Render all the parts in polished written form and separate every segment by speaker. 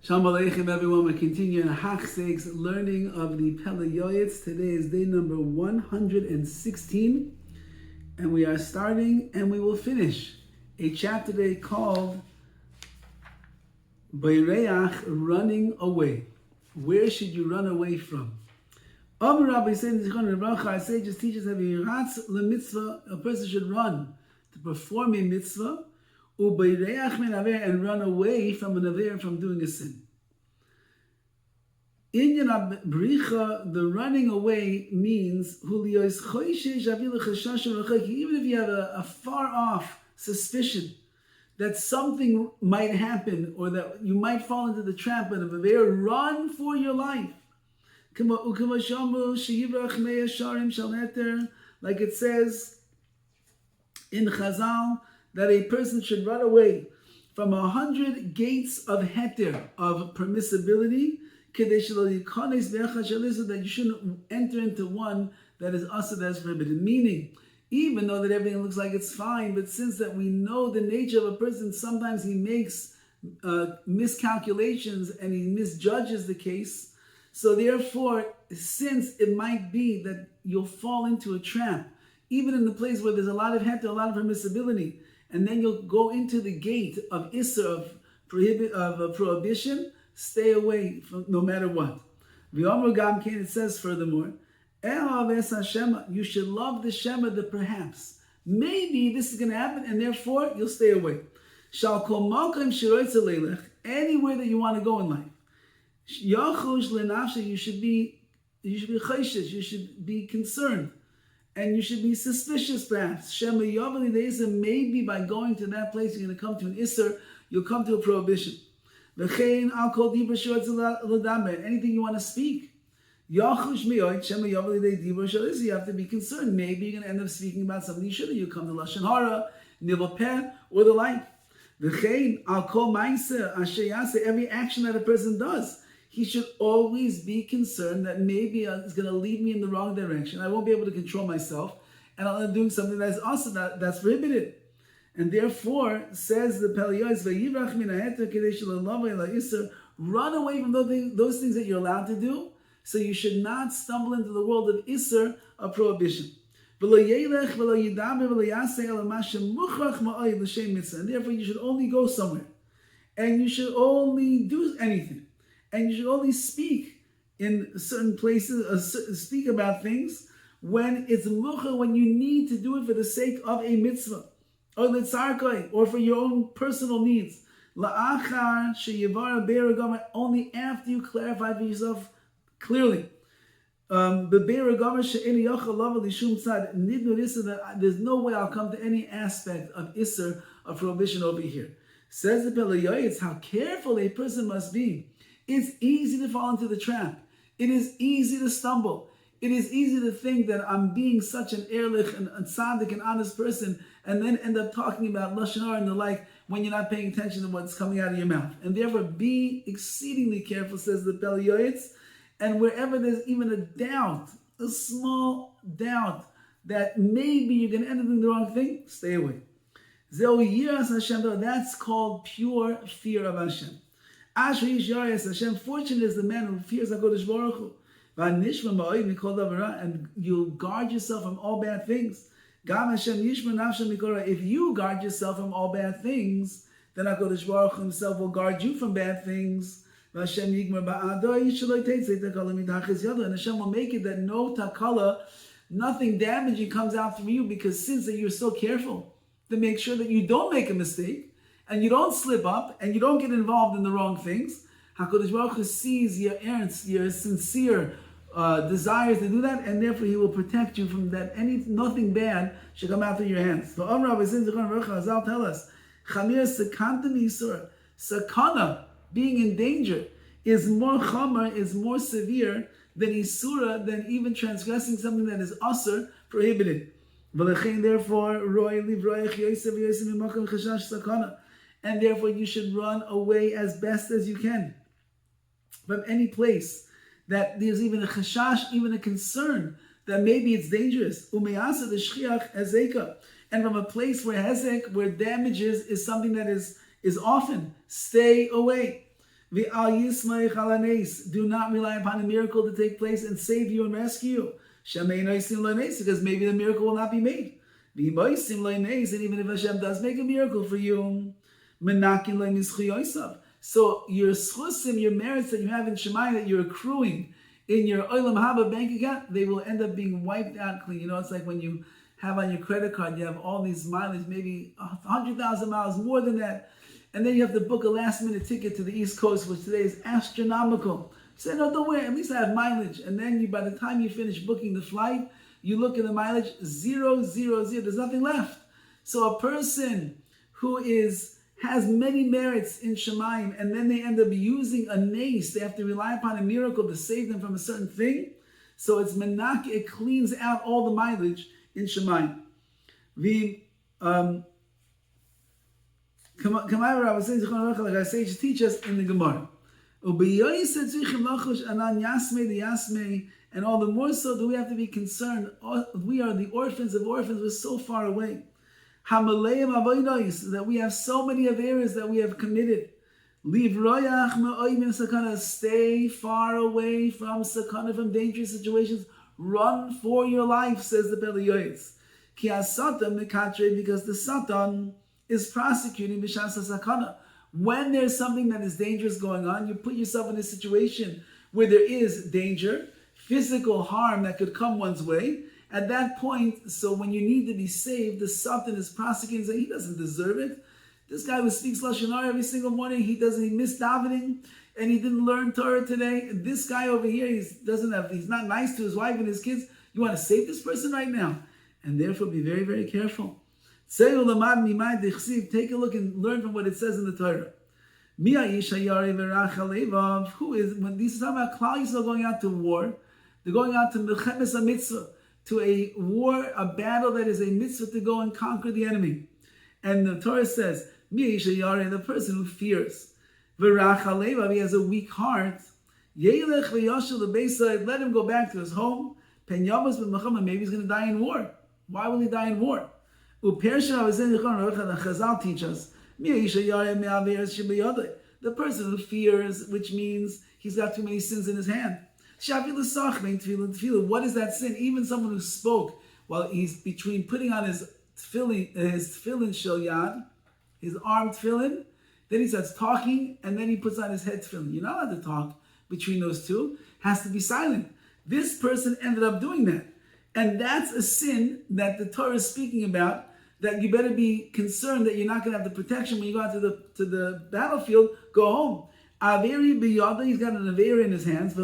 Speaker 1: Shalom Aleichem, everyone. We're continuing Hachzeg's learning of the Pele Yoetz. Today is day number 116, and we are starting and we will finish a chapter today called Beireach, running away. Where should you run away from? Rabbi said, our sages teach us that a person should run to perform a mitzvah, and run away from an aver, from doing a sin. In Bricha, the running away means even if you have a far off suspicion that something might happen or that you might fall into the trap of an aver, run for your life. Like it says in Chazal, that a person should run away from 100 gates of heter, of permissibility, so that you shouldn't enter into one that is asur, that is prohibited. Meaning, even though that everything looks like it's fine, but since that we know the nature of a person, sometimes he makes miscalculations and he misjudges the case. So therefore, since it might be that you'll fall into a trap, even in the place where there's a lot of heter, a lot of permissibility, and then you'll go into the gate of Isser, of prohibition, stay away from no matter what. It says furthermore, you should love the Shema, the perhaps. Maybe this is going to happen, and therefore you'll stay away. Anywhere that you want to go in life. You should be chayshish, you should be concerned. And you should be suspicious, perhaps. Maybe by going to that place, you're going to come to an Isser, you'll come to a prohibition. Anything you want to speak. You have to be concerned. Maybe you're going to end up speaking about something you shouldn't. You come to Lashon Hara, Nivul Peh, or the like. Every action that a person does, he should always be concerned that maybe it's going to lead me in the wrong direction. I won't be able to control myself, and I'll end up doing something that's also that's prohibited. And therefore, says the Pele Yoetz, run away from those things that you're allowed to do, so you should not stumble into the world of Isser, of prohibition. And therefore, you should only go somewhere, and you should only do anything. And you should only speak in certain places, speak about things when it's mucha, when you need to do it for the sake of a mitzvah, or litzarkoi, or for your own personal needs. La'achar sheyivara be'eragama, only after you clarify for yourself clearly. Be'eragama she'eni yochel lava lishum tzad, nidnu issa, that there's no way I'll come to any aspect of isser, of prohibition over here. Says the Pele Yoetz, how careful a person must be. It's easy to fall into the trap. It is easy to stumble. It is easy to think that I'm being such an ehrlich and a tzaddik, an honest person, and then end up talking about Lashon Hara and the like when you're not paying attention to what's coming out of your mouth. And therefore, be exceedingly careful, says the Pele Yoetz. And wherever there's even a doubt, a small doubt, that maybe you're going to end up doing the wrong thing, stay away. That's called pure fear of Hashem. Hashem, fortunate is the man who fears HaKadosh Baruch Hu. And you'll guard yourself from all bad things. If you guard yourself from all bad things, then HaKadosh Baruch Hu himself will guard you from bad things. And Hashem will make it that no takala, nothing damaging comes out from you, because since that you're so careful to make sure that you don't make a mistake, and you don't slip up, and you don't get involved in the wrong things, HaKadosh Baruch Hu sees your ernst, your sincere desires to do that, and therefore He will protect you from that. Nothing bad should come out of your hands. So Rabbi Zal tell us, sakana, being in danger, is more chamar, is more severe than isura, than even transgressing something that is asur, prohibited. Therefore, and therefore you should run away as best as you can from any place that there's even a chashash, even a concern that maybe it's dangerous. And from a place where hezek, where damages is something that is often, stay away. V'al yismay chalanes. Do not rely upon a miracle to take place and save you and rescue you. Shamei noisim loines, because maybe the miracle will not be made. V'imoisim loines, and even if Hashem does make a miracle for you, menakin loinis chuyosav. So your schusim, your merits that you have in Shemayim that you're accruing in your Olam Haba bank account, they will end up being wiped out clean. You know, it's like when you have on your credit card, you have all these mileage, maybe 100,000 miles, more than that. And then you have to book a last-minute ticket to the East Coast, which today is astronomical. You say, no, don't worry, at least I have mileage. And then by the time you finish booking the flight, you look at the mileage, 0, 0, 0. There's nothing left. So a person who has many merits in Shemayim, and then they end up using a nace, they have to rely upon a miracle to save them from a certain thing. So it's menak, it cleans out all the mileage in Shemayim. Our sages teach us in the Gemara. And all the more so do we have to be concerned. We are the orphans of orphans. We're so far away. That we have so many of areas that we have committed. Stay far away from sakana, from dangerous situations. Run for your life, says the Pele Yoetz. Because the Satan is prosecuting b'shas sakana. When there's something that is dangerous going on, you put yourself in a situation where there is danger, physical harm that could come one's way. At that point, so when you need to be saved, the Satan is prosecuting, saying he doesn't deserve it. This guy who speaks Lashon Hara every single morning, he missed davening, and he didn't learn Torah today. And this guy over here, he's not nice to his wife and his kids. You want to save this person right now? And therefore be very, very careful. Take a look and learn from what it says in the Torah. Who is, when these are talking about Klal Yisrael going out to war, they're going out to Milchemes HaMitzvah, to a war, a battle that is a mitzvah to go and conquer the enemy. And the Torah says, the person who fears, he has a weak heart, let him go back to his home, maybe he's going to die in war. Why will he die in war? The Chazal teach us, the person who fears, which means he's got too many sins in his hand. What is that sin? Even someone who spoke while he's between putting on his tefillin shel yad, his arm tefillin, then he starts talking, and then he puts on his head tefillin. You're not allowed to talk between those two. Has to be silent. This person ended up doing that. And that's a sin that the Torah is speaking about, that you better be concerned that you're not going to have the protection when you go out to the battlefield. Go home. Averi biyada, he's got an averi in his hands.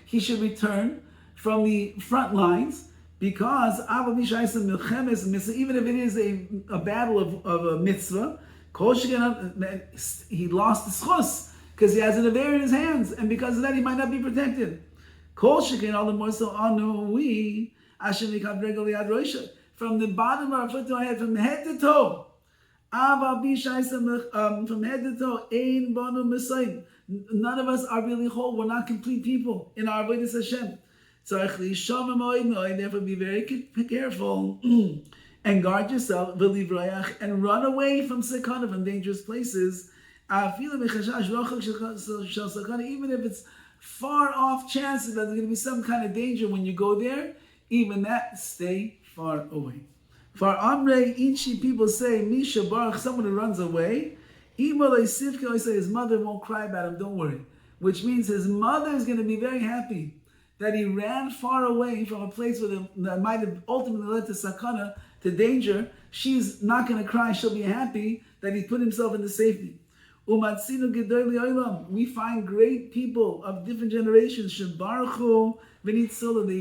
Speaker 1: He should return from the front lines, because even if it is a battle of a mitzvah, he lost the schus because he has an averi in his hands, and because of that he might not be protected. All the more so from the bottom of our foot to our head, from head to toe. From head to toe, none of us are really whole. We're not complete people in our avodas Hashem. Therefore, be very careful and guard yourself, and run away from sakana, from dangerous places. Even if it's far off chances that there's going to be some kind of danger when you go there, even that, stay far away. For Amrei Inchi, people say, Misha Baruch, someone who runs away, his mother won't cry about him, don't worry. Which means his mother is going to be very happy that he ran far away from a place that might have ultimately led to sakana, to danger. She's not going to cry, she'll be happy that he put himself into safety. We find great people of different generations, they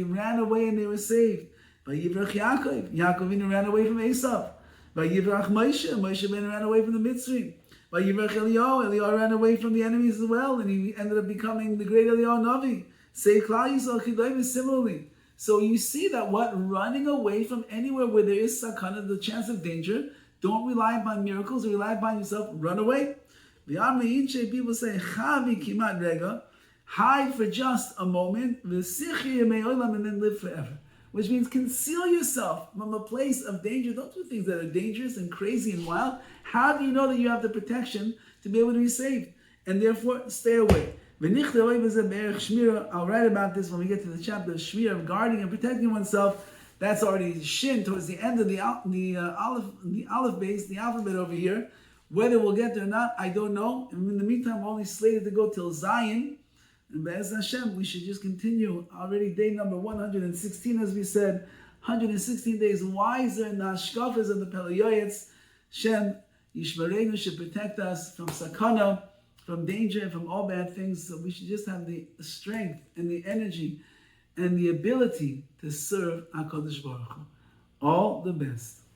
Speaker 1: ran away and they were saved. Vayivrach Yaakov ran away from Esav. Vayivrach Moshe ran away from the Mitzrayim. Vayivrach Eliyahu ran away from the enemies as well, and he ended up becoming the great Eliyahu Navi. Say Klal Yisrael similarly. So you see that running away from anywhere where there is sakana, the chance of danger, don't rely upon miracles, rely upon yourself, run away. People say, hide for just a moment, and then live forever. Which means conceal yourself from a place of danger. Don't do things that are dangerous and crazy and wild. How do you know that you have the protection to be able to be saved? and therefore stay away. I'll write about this when we get to the chapter of Shmir, of guarding and protecting oneself. That's already Shin, towards the end of the Aleph base, the alphabet over here. Whether we'll get there or not, I don't know. And in the meantime, we're only slated to go till Zion. And Be'ez Hashem, we should just continue. Already day number 116, as we said, 116 days wiser in the hashkafas of the Pele Yoetz. Shem Yishmarenu should protect us from sakana, from danger, and from all bad things. So we should just have the strength and the energy and the ability to serve HaKadosh Baruch Hu. All the best.